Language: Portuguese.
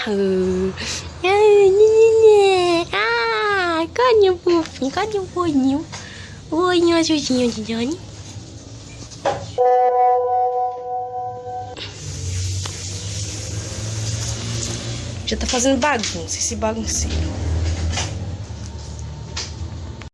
Ai, nenê. Ah, cadê o fofinho? Cadê o olhinho? O olhinho azulzinho de Johnny. Já tá fazendo bagunça, esse bagunceiro.